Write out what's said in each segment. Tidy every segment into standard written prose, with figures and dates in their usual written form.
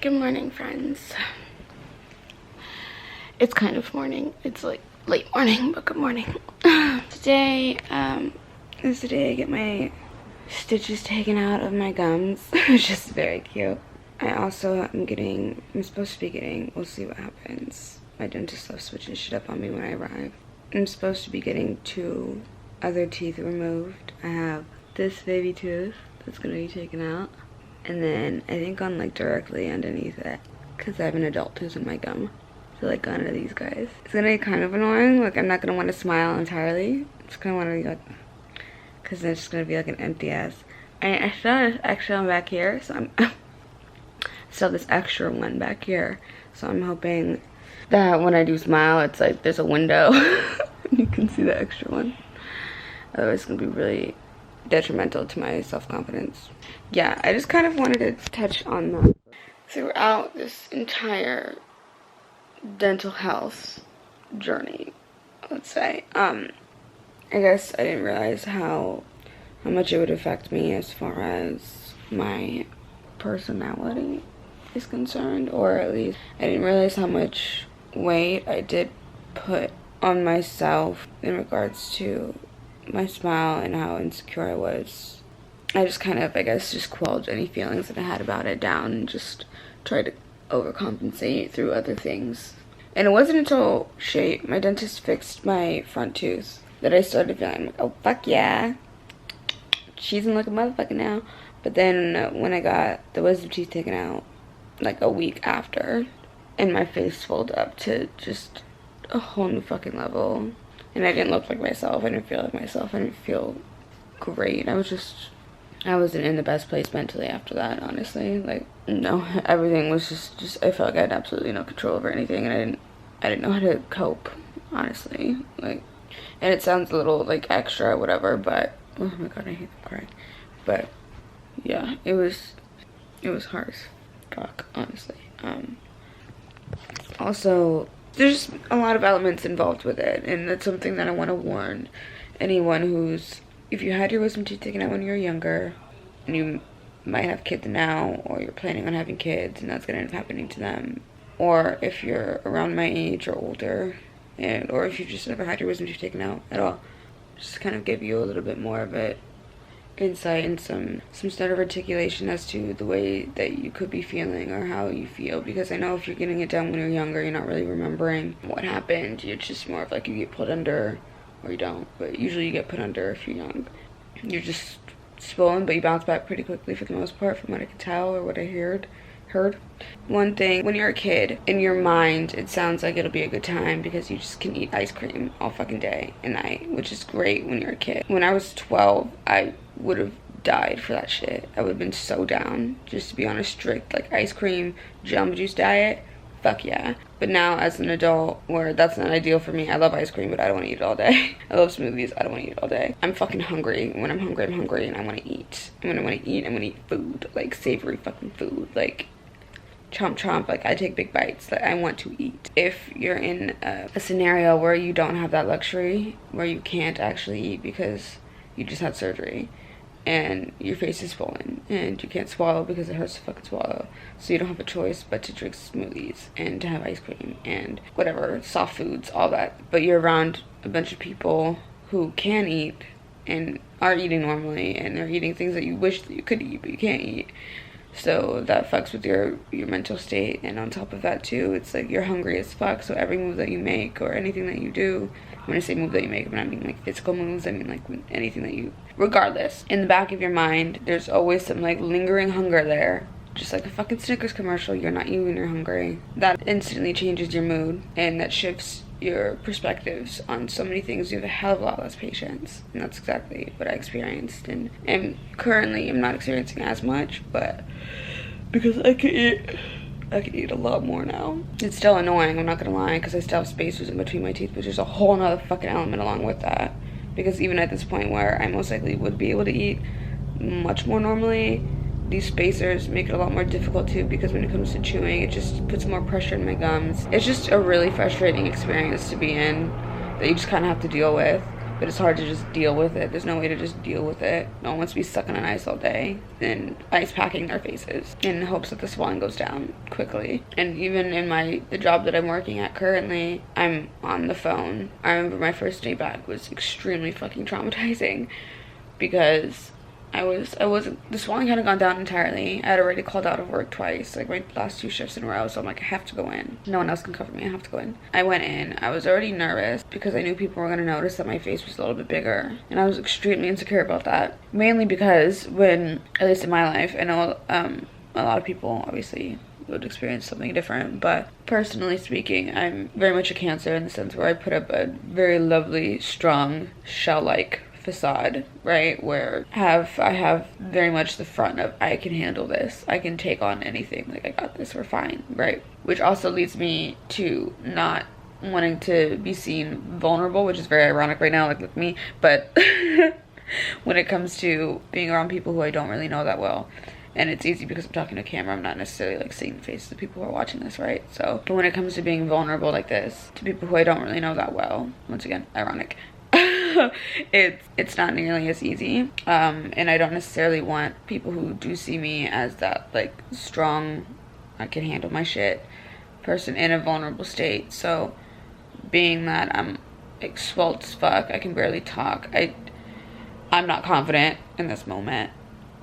Good morning, friends. It's kind of morning. It's like late morning, but good morning. Today is the day I get my stitches taken out of my gums, which is very cute. I also am supposed to be getting, we'll see what happens. My dentist loves switching shit up on me when I arrive. I'm supposed to be getting 2 other teeth removed. I have this baby tooth that's gonna be taken out. And then I think on like directly underneath it, because I have an adult tooth in my gum. So like under these guys. It's gonna be kind of annoying. Like I'm not gonna want to smile entirely. I'm just gonna want to be like, because then it's just gonna be like an empty ass. I still have this extra one back here, so I'm still have this extra one back here. So I'm hoping that when I do smile, it's like there's a window. You can see the extra one. Otherwise it's gonna be really detrimental to my self-confidence. Yeah, I just kind of wanted to touch on that. Throughout this entire dental health journey, let's say, I guess I didn't realize how much it would affect me as far as my personality is concerned, or at least I didn't realize how much weight I did put on myself in regards to my smile and how insecure I was. I just kind of, I guess, just quelled any feelings that I had about it down and just tried to overcompensate through other things. And it wasn't until my dentist fixed my front tooth that I started feeling like, oh fuck yeah, she's in like a motherfucker now. But then when I got the wisdom teeth taken out like a week after, and my face folded up to just a whole new fucking level. And I didn't look like myself. I didn't feel like myself. I didn't feel great. I wasn't in the best place mentally after that, honestly. Like, no, everything was just I felt like I had absolutely no control over anything, and I didn't know how to cope, honestly. Like, and it sounds a little like extra, whatever, but oh my god, I hate crying. But yeah, it was hard as fuck, honestly. Also, there's a lot of elements involved with it, and that's something that I want to warn anyone who's, if you had your wisdom teeth taken out when you were younger, and you might have kids now, or you're planning on having kids and that's going to end up happening to them, or if you're around my age or older, or if you've just never had your wisdom teeth taken out at all, just kind of give you a little bit more of it insight and some sort of articulation as to the way that you could be feeling or how you feel, because I know if you're getting it done when you're younger, you're not really remembering what happened. It's just more of like you get put under or you don't, but usually you get put under if you're young. You're just swollen, but you bounce back pretty quickly for the most part, from what I could tell or what I heard. One thing, when you're a kid, in your mind, it sounds like it'll be a good time because you just can eat ice cream all fucking day and night, which is great when you're a kid. When I was 12, I would have died for that shit. I would have been so down just to be on a strict like ice cream Jamba Juice diet. Fuck yeah. But now as an adult, where that's not ideal for me, I love ice cream, but I don't want to eat it all day. I love smoothies, I don't want to eat it all day. I'm fucking hungry. When I'm hungry, I'm hungry, and I want to eat. And when I want to eat, I'm going to eat food, like savory fucking food, like chomp chomp. Like I take big bites. Like I want to eat. If you're in a scenario where you don't have that luxury, where you can't actually eat because you just had surgery and your face is swollen and you can't swallow because it hurts to fucking swallow, so you don't have a choice but to drink smoothies and to have ice cream and whatever, soft foods, all that, but you're around a bunch of people who can eat and are eating normally, and they're eating things that you wish that you could eat but you can't eat. So that fucks with your mental state. And on top of that too, it's like you're hungry as fuck, so every move that you make or anything that you do, when I say move that you make, I'm not meaning like physical moves, I mean like anything that you, regardless, in the back of your mind, there's always some like lingering hunger there. Just like a fucking Snickers commercial, you're not you when you're hungry. That instantly changes your mood, and that shifts your perspectives on so many things. You have a hell of a lot less patience, and that's exactly what I experienced. And currently I'm not experiencing as much, but because I could eat a lot more now. It's still annoying, I'm not gonna lie, because I still have spacers in between my teeth, but there's a whole nother fucking element along with that, because even at this point where I most likely would be able to eat much more normally, these spacers make it a lot more difficult too, because when it comes to chewing, it just puts more pressure in my gums. It's just a really frustrating experience to be in that you just kind of have to deal with. but it's hard to just deal with it. There's no way to just deal with it. No one wants to be sucking on ice all day and ice packing their faces in hopes that the swelling goes down quickly. And even in the job that I'm working at currently, I'm on the phone. I remember my first day back was extremely fucking traumatizing because the swelling hadn't gone down entirely. I had already called out of work twice, like my last 2 shifts in a row, so I'm like, I have to go in. No one else can cover me, I have to go in. I went in, I was already nervous because I knew people were gonna notice that my face was a little bit bigger, and I was extremely insecure about that. Mainly because when, at least in my life, I know a lot of people obviously would experience something different, but personally speaking, I'm very much a Cancer in the sense where I put up a very lovely, strong, shell-like facade, right, where I have very much the front of I can handle this, I can take on anything, like I got this, we're fine, right? Which also leads me to not wanting to be seen vulnerable, which is very ironic right now, like with me, but when it comes to being around people who I don't really know that well. And it's easy because I'm talking to a camera, I'm not necessarily like seeing the faces of people who are watching this, right? So, but when it comes to being vulnerable like this to people who I don't really know that well, once again, ironic, it's not nearly as easy, and I don't necessarily want people who do see me as that like strong, I can handle my shit person in a vulnerable state. So being that I'm like swelled as fuck, I can barely talk, I'm not confident in this moment,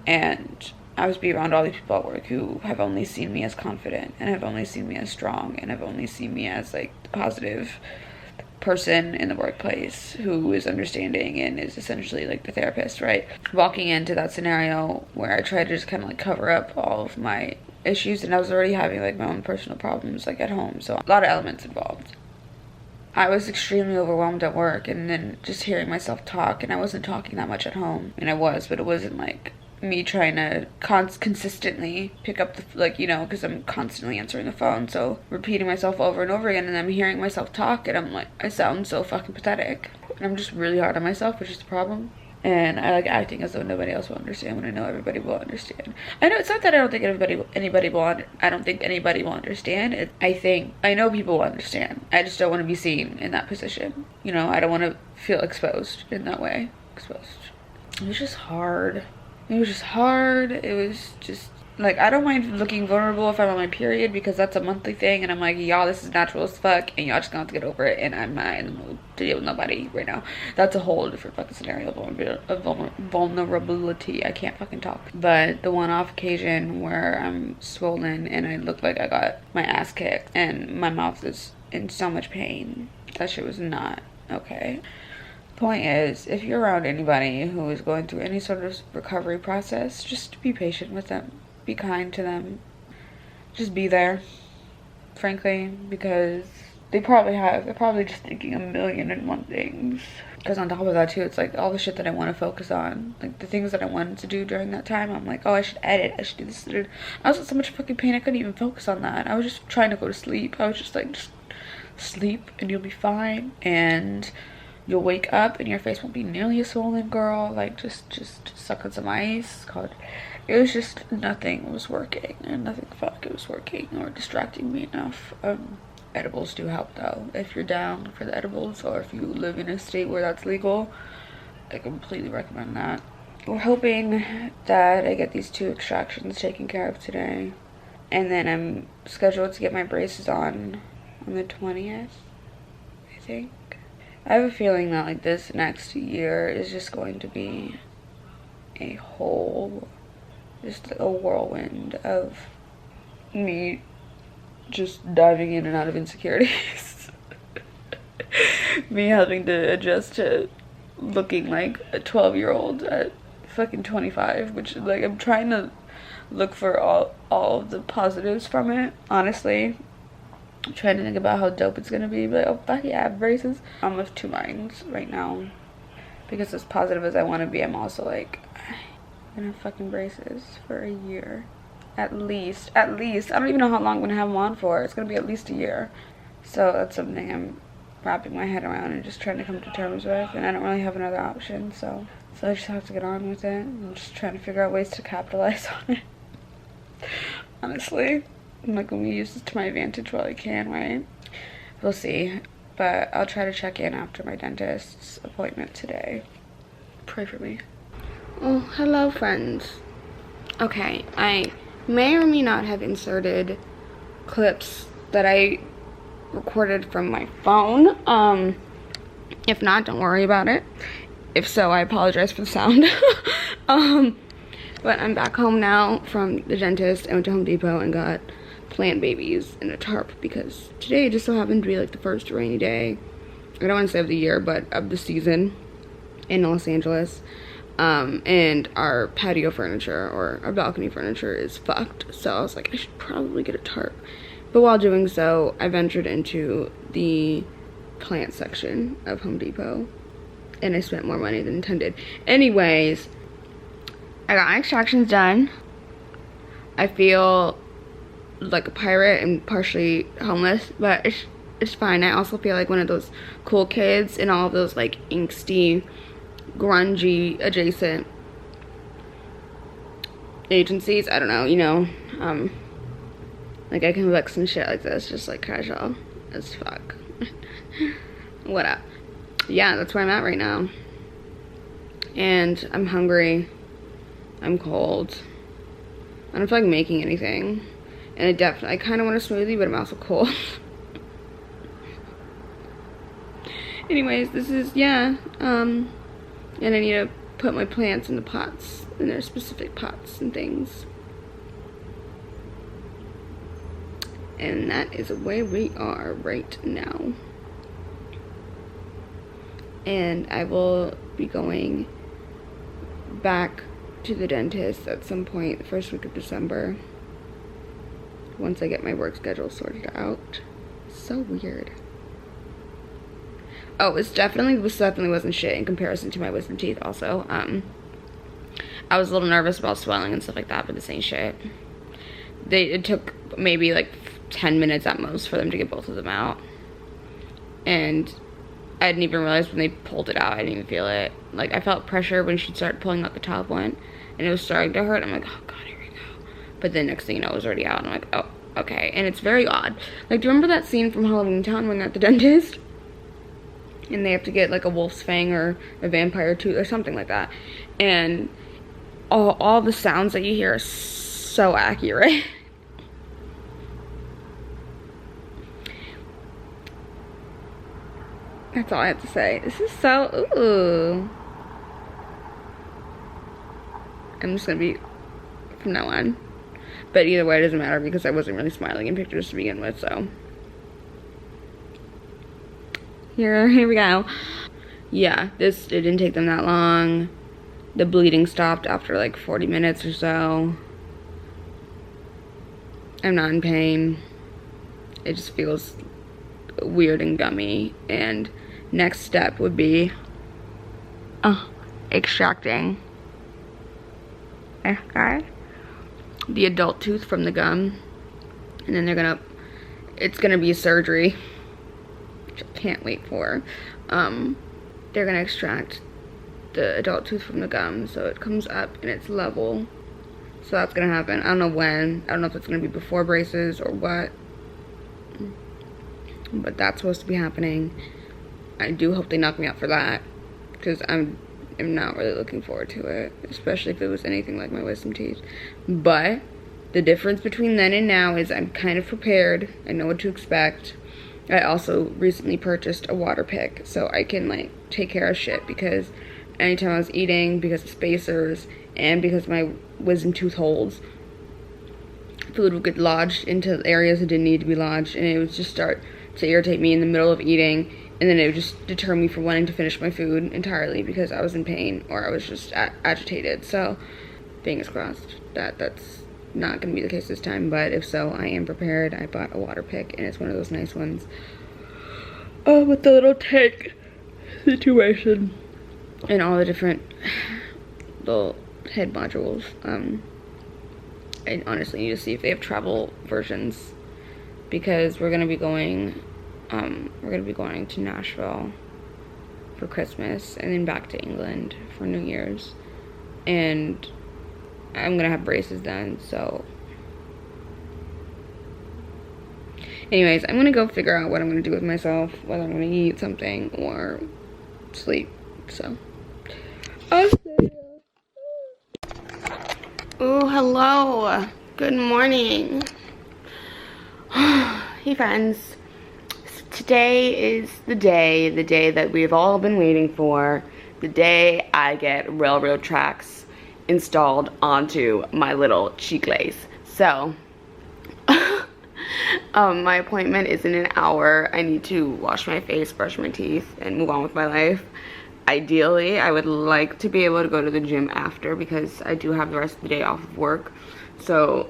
and I was be around all these people at work who have only seen me as confident and have only seen me as strong and have only seen me as like the positive person in the workplace who is understanding and is essentially like the therapist, right? Walking into that scenario where I tried to just kind of like cover up all of my issues, and I was already having like my own personal problems like at home, so a lot of elements involved. I was extremely overwhelmed at work, and then just hearing myself talk, and I wasn't talking that much at home, and I was, but it wasn't like me trying to consistently pick up the, like, you know, because I'm constantly answering the phone, so repeating myself over and over again, and I'm hearing myself talk, and I'm like, I sound so fucking pathetic, and I'm just really hard on myself, which is the problem. And I like acting as though nobody else will understand when I know everybody will understand. I know it's not that I don't think anybody will understand. I know people will understand. I just don't want to be seen in that position. You know, I don't want to feel exposed in that way. It was just hard. It was just like, I don't mind looking vulnerable if I'm on my period, because that's a monthly thing, and I'm like, y'all, this is natural as fuck, and y'all just gonna have to get over it, and I'm not in the mood to deal with nobody right now. That's a whole different fucking scenario of vulnerability. I can't fucking talk. But the one-off occasion where I'm swollen and I look like I got my ass kicked and my mouth is in so much pain, that shit was not okay. Point is, if you're around anybody who is going through any sort of recovery process, just be patient with them. Be kind to them. Just be there, frankly, because they're probably just thinking 1,000,001 things. Because on top of that too, it's like all the shit that I want to focus on, like the things that I wanted to do during that time, I'm like, oh, I should edit, I should do this. I was in so much fucking pain, I couldn't even focus on that. I was just trying to go to sleep. I was just like, just sleep and you'll be fine, and you'll wake up and your face won't be nearly as swollen, girl. Like, just suck on some ice. God, it was just nothing was working, and nothing felt like it was working or distracting me enough. Edibles do help though. If you're down for the edibles, or if you live in a state where that's legal, I completely recommend that. We're hoping that I get these 2 extractions taken care of today, and then I'm scheduled to get my braces on the 20th, I think. I have a feeling that like this next year is just going to be just a whirlwind of me just diving in and out of insecurities. Me having to adjust to looking like a 12-year-old at fucking 25, which is like, I'm trying to look for all of the positives from it, honestly. I'm trying to think about how dope it's gonna be, but oh fuck yeah, I have braces. I'm of 2 minds right now, because as positive as I want to be, I'm also like, I'm gonna have fucking braces for a year. At least. I don't even know how long I'm gonna have them on for. It's gonna be at least a year. So that's something I'm wrapping my head around and just trying to come to terms with, and I don't really have another option, so I just have to get on with it. I'm just trying to figure out ways to capitalize on it. Honestly, I'm like, let me use this to my advantage while I can, right? We'll see. but I'll try to check in after my dentist's appointment today. Pray for me. Oh, hello friends. Okay, I may or may not have inserted clips that I recorded from my phone. If not, don't worry about it. If so, I apologize for the sound. But I'm back home now from the dentist. I went to Home Depot and got plant babies in a tarp because today just so happened to be like the first rainy day, I don't want to say of the year, but of the season in Los Angeles. And our patio furniture or our balcony furniture is fucked. So I was like, I should probably get a tarp. But while doing so, I ventured into the plant section of Home Depot and I spent more money than intended. Anyways, I got my extractions done. I feel like a pirate and partially homeless, but it's fine. I also feel like one of those cool kids in all of those like angsty, grungy adjacent agencies. I don't know, you know, like I can look some shit like this, just like casual as fuck. What up? Yeah, that's where I'm at right now. And I'm hungry. I'm cold. I don't feel like making anything. And I kind of want a smoothie, but I'm also cold. Anyways, this is, yeah. And I need to put my plants in the pots, in their specific pots and things. And that is where we are right now. And I will be going back to the dentist at some point the first week of December once I get my work schedule sorted out. So weird. Oh, this definitely wasn't shit in comparison to my wisdom teeth also. I was a little nervous about swelling and stuff like that, but this ain't shit. It took maybe like 10 minutes at most for them to get both of them out. And I didn't even realize when they pulled it out, I didn't even feel it. Like, I felt pressure when she started pulling out the top one, and it was starting to hurt. I'm like, oh god, here we go. But then next thing you know, it was already out, and I'm like, oh, okay. And it's very odd. Like, do you remember that scene from Halloween Town when they're at the dentist? And they have to get, like, a wolf's fang or a vampire tooth or something like that. And all the sounds that you hear are so accurate. That's all I have to say. This is so, ooh. I'm just gonna be from now on. But either way, it doesn't matter because I wasn't really smiling in pictures to begin with, so. Here we go. Yeah, it didn't take them that long. The bleeding stopped after like 40 minutes or so. I'm not in pain. It just feels weird and gummy, and next step would be extracting the adult tooth from the gum, and then it's gonna be surgery, which I can't wait for. They're gonna extract the adult tooth from the gum so it comes up and it's level. So that's gonna happen. I don't know when. I don't know if it's gonna be before braces or what, but that's supposed to be happening. I do hope they knock me out for that, because I'm not really looking forward to it, especially if it was anything like my wisdom teeth. But the difference between then and now is I'm kind of prepared. I know what to expect. I also recently purchased a water pick so I can like take care of shit, because anytime I was eating, because of spacers and because my wisdom tooth holds, food would get lodged into areas it didn't need to be lodged, and it would just start to irritate me in the middle of eating, and then it would just deter me from wanting to finish my food entirely because I was in pain or I was just agitated. So fingers crossed that that's not going to be the case this time, but if so, I am prepared. I bought a water pick, and it's one of those nice ones with the little tank situation and all the different little head modules. I honestly need to see if they have travel versions, because we're gonna be going to Nashville for Christmas and then back to England for New Year's, and I'm gonna have braces then, so Anyways, I'm gonna go figure out what I'm gonna do with myself, whether I'm gonna eat something or sleep. So I'll see you. Oh, hello. Good morning. Hey friends. So today is the day that we've all been waiting for. The day I get railroad tracks installed onto my little cheek lace. So my appointment is in an hour. I need to wash my face, brush my teeth, and move on with my life. Ideally, I would like to be able to go to the gym after because I do have the rest of the day off of work. So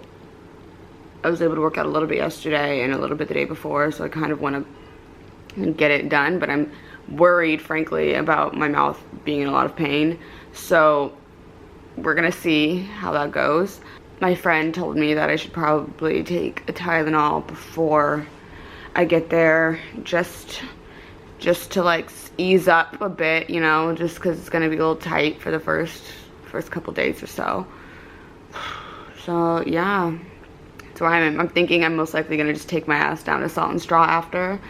I was able to work out a little bit yesterday and a little bit the day before, so I kind of want to get it done, but I'm worried, frankly, about my mouth being in a lot of pain. So we're gonna see how that goes. My friend told me that I should probably take a Tylenol before I get there, just to like ease up a bit, you know, just because it's gonna be a little tight for the first couple days or so. So yeah, that's where I'm thinking I'm most likely gonna just take my ass down to Salt and Straw after,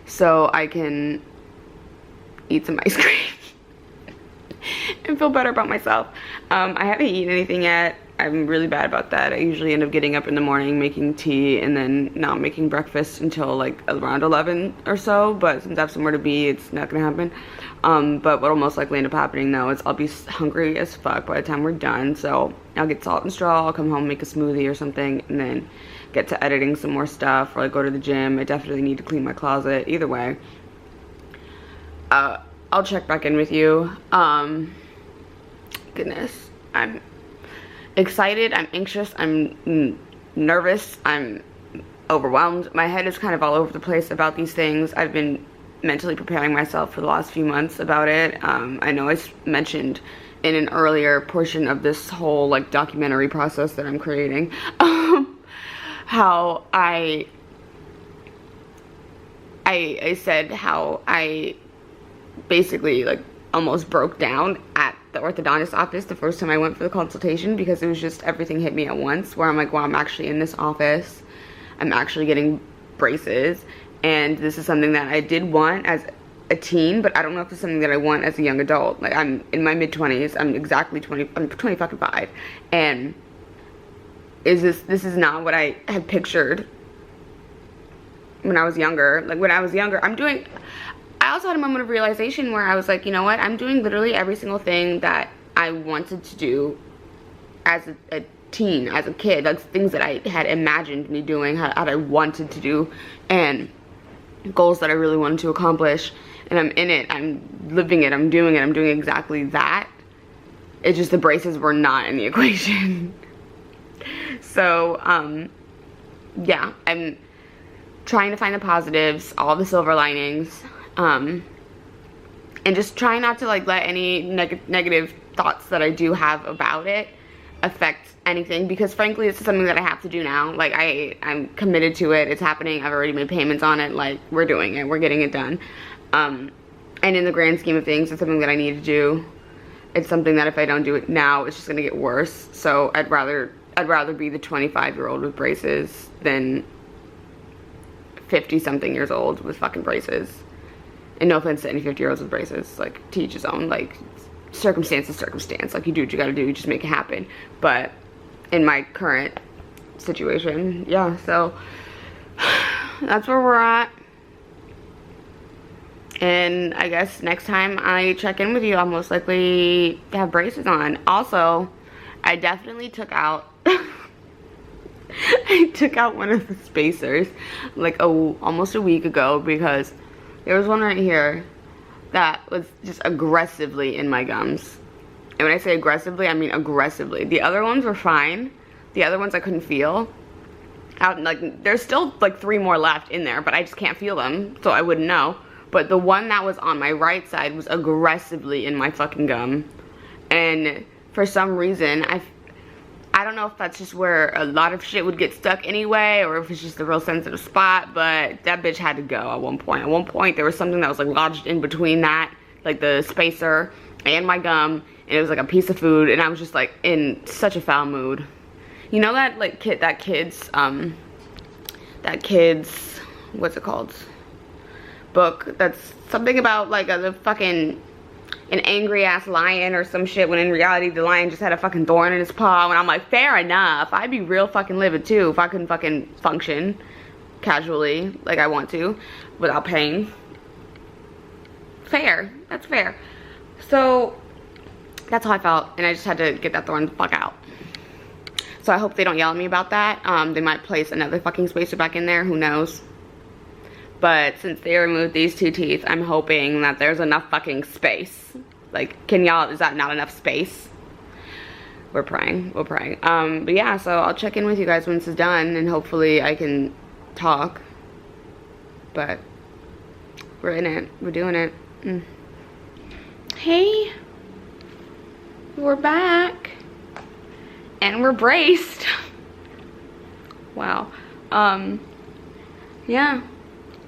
so I can eat some ice cream and feel better about myself. I haven't eaten anything yet. I'm really bad about that. I usually end up getting up in the morning, making tea, and then not making breakfast until like around 11 or so, but since I have somewhere to be, it's not gonna happen. But what'll most likely end up happening though is I'll be hungry as fuck by the time we're done, so I'll get Salt and Straw, I'll come home, make a smoothie or something, and then get to editing some more stuff, or like go to the gym. I definitely need to clean my closet. Either way, I'll check back in with you. Goodness, I'm excited, I'm anxious, I'm nervous, I'm overwhelmed. My head is kind of all over the place about these things. I've been mentally preparing myself for the last few months about it. I know I mentioned in an earlier portion of this whole like documentary process that I'm creating, how I said how I basically like almost broke down at the orthodontist office the first time I went for the consultation, because it was just everything hit me at once, where I'm like, well, I'm actually in this office, I'm actually getting braces, and this is something that I did want as a teen, but I don't know if it's something that I want as a young adult. Like, I'm in my mid-20s, I'm exactly 20, I'm 25, and this is not what I had pictured when I was younger. Like, when I was younger, I also had a moment of realization where I was like, you know what, I'm doing literally every single thing that I wanted to do as a teen, as a kid, like things that I had imagined me doing, how I wanted to do, and goals that I really wanted to accomplish, and I'm in it, I'm living it, I'm doing exactly that. It's just the braces were not in the equation. So, yeah, I'm trying to find the positives, all the silver linings, and just try not to like let any negative thoughts that I do have about it affect anything, because frankly this is something that I have to do now. Like, I'm committed to it, it's happening, I've already made payments on it, like, we're doing it, we're getting it done. And in the grand scheme of things, it's something that I need to do. It's something that if I don't do it now, it's just gonna get worse. So I'd rather be the 25-year-old with braces than 50-something years old with fucking braces. And no offense to any 50-year-olds with braces, like, to each his own. Like, circumstance is circumstance. Like, you do what you gotta do, you just make it happen. But in my current situation, yeah, so that's where we're at. And I guess next time I check in with you, I'll most likely have braces on. Also, I definitely took out I took out one of the spacers like almost a week ago, because there was one right here that was just aggressively in my gums. And when I say aggressively, I mean aggressively. The other ones were fine. The other ones I couldn't feel. Like, there's still like 3 more left in there, but I just can't feel them, so I wouldn't know. But the one that was on my right side was aggressively in my fucking gum. And for some reason, I don't know if that's just where a lot of shit would get stuck anyway, or if it's just a real sensitive spot, but that bitch had to go at one point. At one point, there was something that was like lodged in between that, like the spacer and my gum, and it was like a piece of food, and I was just like in such a foul mood. You know that like kid's what's it called, book that's something about like the fucking an angry ass lion or some shit, when in reality the lion just had a fucking thorn in his paw. And I'm like, fair enough, I'd be real fucking livid too if I couldn't fucking function casually like I want to without pain. Fair, that's fair. So that's how I felt, and I just had to get that thorn the fuck out. So I hope they don't yell at me about that. They might place another fucking spacer back in there, who knows. But since they removed these 2 teeth, I'm hoping that there's enough fucking space. Like, can y'all, is that not enough space? We're praying, we're praying. But yeah, so I'll check in with you guys when this is done, and hopefully I can talk. But we're in it, we're doing it. Hey, we're back. And we're braced. Wow. Yeah,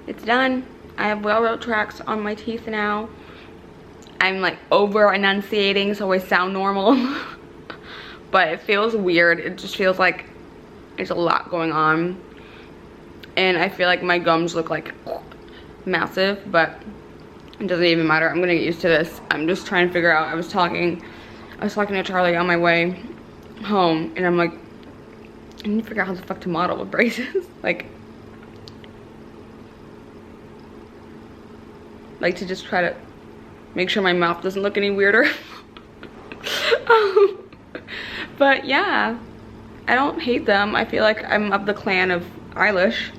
it's done. I have railroad tracks on my teeth now. I'm like over enunciating so I sound normal. But it feels weird. It just feels like there's a lot going on. And I feel like my gums look like massive, but it doesn't even matter. I'm gonna get used to this. I'm just trying to figure out, I was talking to Charlie on my way home, and I'm like, I need to figure out how the fuck to model with braces. like to just try to make sure my mouth doesn't look any weirder. But yeah, I don't hate them. I feel like I'm of the clan of eyelash,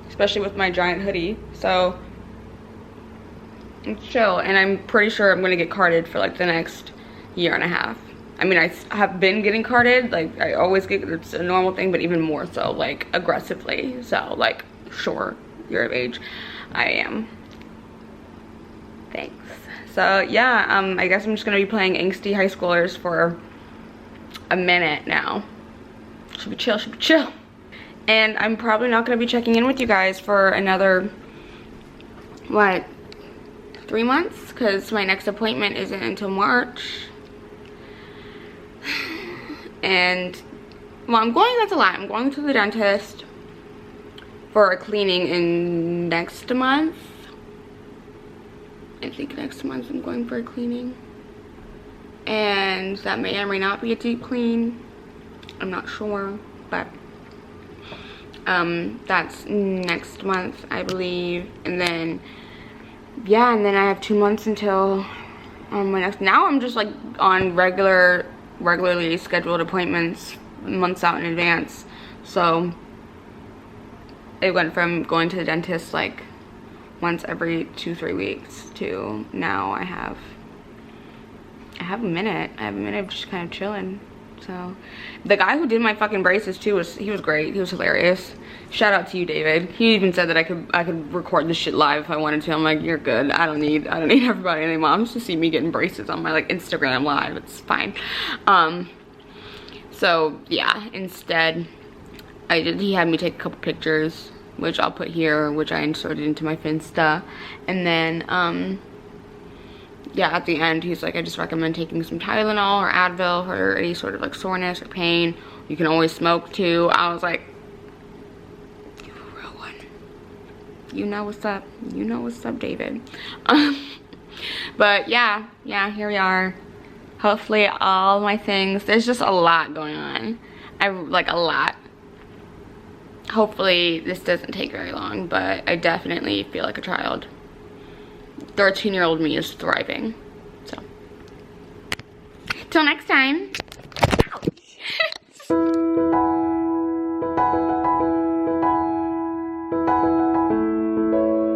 especially with my giant hoodie. So it's chill, and I'm pretty sure I'm gonna get carded for like the next 1.5 years. I mean, I have been getting carded, like I always get, it's a normal thing, but even more so, like aggressively. So like, sure, you're of age, I am. Thanks. So yeah, I guess I'm just gonna be playing angsty high schoolers for a minute now. Should be chill, should be chill. And I'm probably not gonna be checking in with you guys for another, what, 3 months? Because my next appointment isn't until March. And, well, that's a lot. I'm going to the dentist for a cleaning in next month. I think next month I'm going for a cleaning. And that may or may not be a deep clean. I'm not sure, but that's next month, I believe. And then, yeah, and then I have 2 months until my next, now I'm just like on regularly scheduled appointments months out in advance. So it went from going to the dentist like once every 2-3 weeks to now I have a minute. I have a minute of just kind of chilling. So the guy who did my fucking braces too he was great. He was hilarious. Shout out to you, David. He even said that I could record this shit live if I wanted to. I'm like, you're good. I don't need everybody and their moms to see me getting braces on my like Instagram live. It's fine. So yeah, instead he had me take a couple pictures, which I'll put here, which I inserted into my Finsta. And then yeah, at the end he's like, I just recommend taking some Tylenol or Advil for any sort of like soreness or pain. You can always smoke too. I was like, you a real one. You know what's up. You know what's up, David. But yeah, here we are. Hopefully all my things, there's just a lot going on. Like a lot. Hopefully this doesn't take very long, but I definitely feel like a child. 13-year-old me is thriving. So till next time.